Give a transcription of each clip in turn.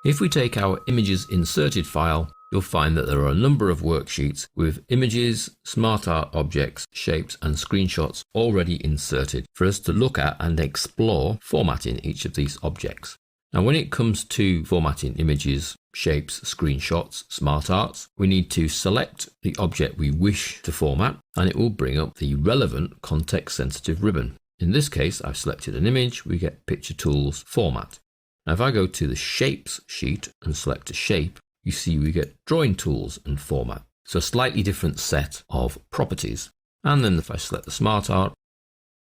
If we take our images inserted file, you'll find that there are a number of worksheets with images, smart art objects, shapes and screenshots already inserted for us to look at and explore formatting each of these objects. Now when it comes to formatting images, shapes, screenshots, smart arts, we need to select the object we wish to format and it will bring up the relevant context sensitive ribbon. In this case, I've selected an image, we get Picture Tools Format. Now if I go to the Shapes sheet and select a shape, you see we get Drawing Tools and Format. So a slightly different set of properties. And then if I select the Smart Art,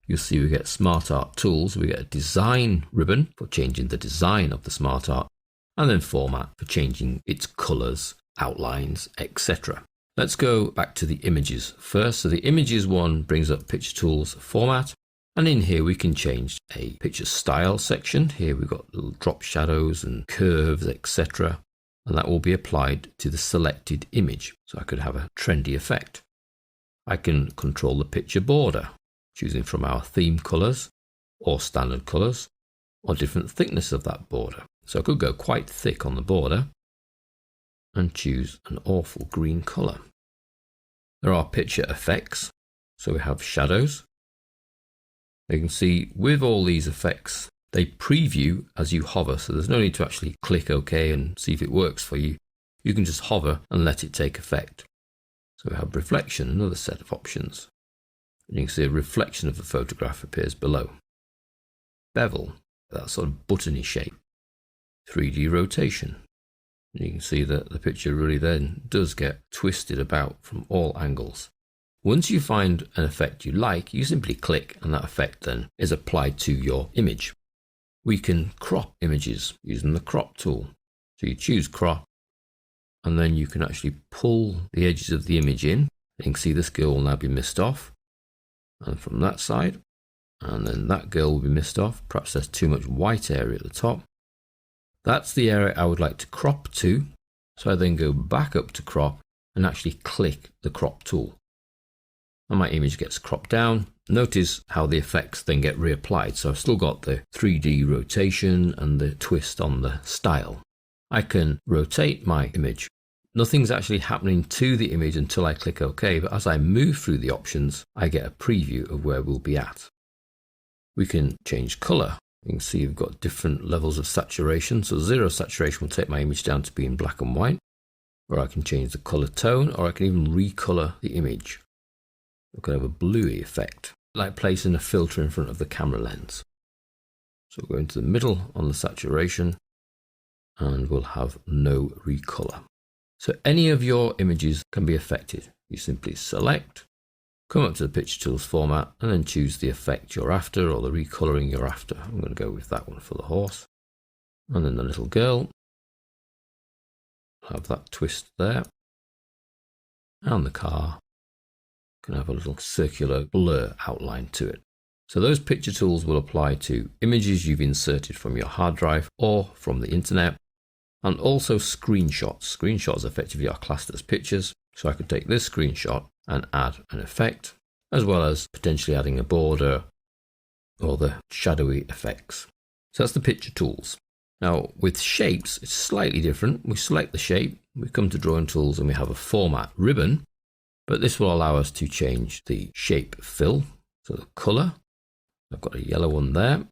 you'll see we get Smart Art Tools, we get a Design ribbon for changing the design of the Smart Art, and then Format for changing its colours, outlines, etc. Let's go back to the images first. So the images one brings up Picture Tools Format. And in here we can change a picture style section. Here we've got little drop shadows and curves, etc. And that will be applied to the selected image. So I could have a trendy effect. I can control the picture border, choosing from our theme colours or standard colours or different thickness of that border. So I could go quite thick on the border and choose an awful green colour. There are picture effects. So we have shadows. You can see with all these effects, they preview as you hover, so there's no need to actually click OK and see if it works for you. You can just hover and let it take effect. So we have reflection, another set of options. And you can see a reflection of the photograph appears below. Bevel, that sort of buttony shape. 3D rotation. And you can see that the picture really then does get twisted about from all angles. Once you find an effect you like, you simply click and that effect then is applied to your image. We can crop images using the crop tool. So you choose crop and then you can actually pull the edges of the image in. You can see this girl will now be missed off. And from that side, and then that girl will be missed off. Perhaps there's too much white area at the top. That's the area I would like to crop to. So I then go back up to crop and actually click the crop tool. And my image gets cropped down. Notice how the effects then get reapplied. So I've still got the 3D rotation and the twist on the style. I can rotate my image. Nothing's actually happening to the image until I click OK, but as I move through the options, I get a preview of where we'll be at. We can change color. You can see we've got different levels of saturation. So 0 saturation will take my image down to being black and white, or I can change the color tone, or I can even recolor the image. We could have a bluey effect, like placing a filter in front of the camera lens. So we'll go into the middle on the saturation and we'll have no recolor. So any of your images can be affected. You simply select, come up to the Picture Tools Format and then choose the effect you're after or the recoloring you're after. I'm going to go with that one for the horse. And then the little girl. Have that twist there. And the car. Can have a little circular blur outline to it. So those picture tools will apply to images you've inserted from your hard drive or from the internet, and also screenshots. Screenshots effectively are classed as pictures. So I could take this screenshot and add an effect, as well as potentially adding a border or the shadowy effects. So that's the picture tools. Now with shapes, it's slightly different. We select the shape, we come to drawing tools and we have a format ribbon. But this will allow us to change the shape fill, so the color. I've got a yellow one there.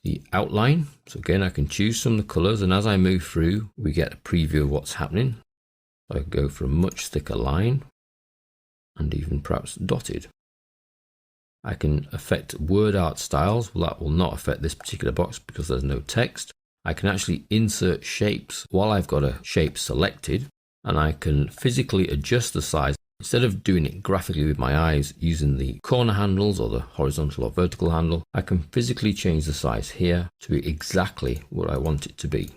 The outline, so again I can choose some of the colors, and as I move through we get a preview of what's happening. I can go for a much thicker line and even perhaps dotted. I can affect word art styles. Well, that will not affect this particular box because there's no text. I can actually insert shapes while I've got a shape selected, and I can physically adjust the size. Instead of doing it graphically with my eyes using the corner handles or the horizontal or vertical handle, I can physically change the size here to be exactly what I want it to be.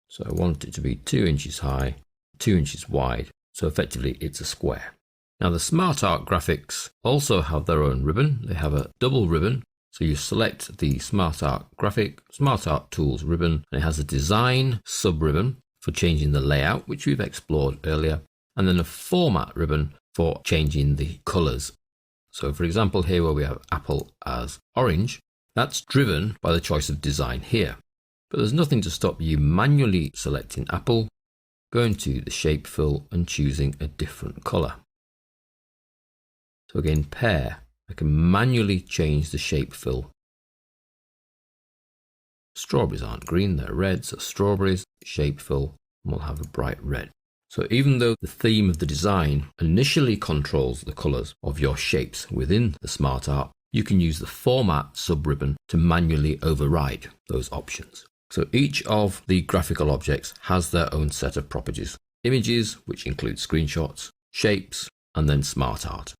So I want it to be 2 inches high, 2 inches wide. So effectively it's a square. Now the Smart Art graphics also have their own ribbon. They have a double ribbon. So you select the Smart Art graphic, Smart Art Tools ribbon, and it has a design sub ribbon for changing the layout, which we've explored earlier, and then a format ribbon for changing the colors. So for example, here where we have apple as orange, that's driven by the choice of design here. But there's nothing to stop you manually selecting Apple, going to the shape fill and choosing a different colour. So again, pear, I can manually change the shape fill. Strawberries aren't green, they're red, so strawberries, shape fill, and we'll have a bright red. So even though the theme of the design initially controls the colours of your shapes within the Smart Art, you can use the Format sub-ribbon to manually override those options. So each of the graphical objects has their own set of properties. Images, which include screenshots, shapes, and then Smart Art.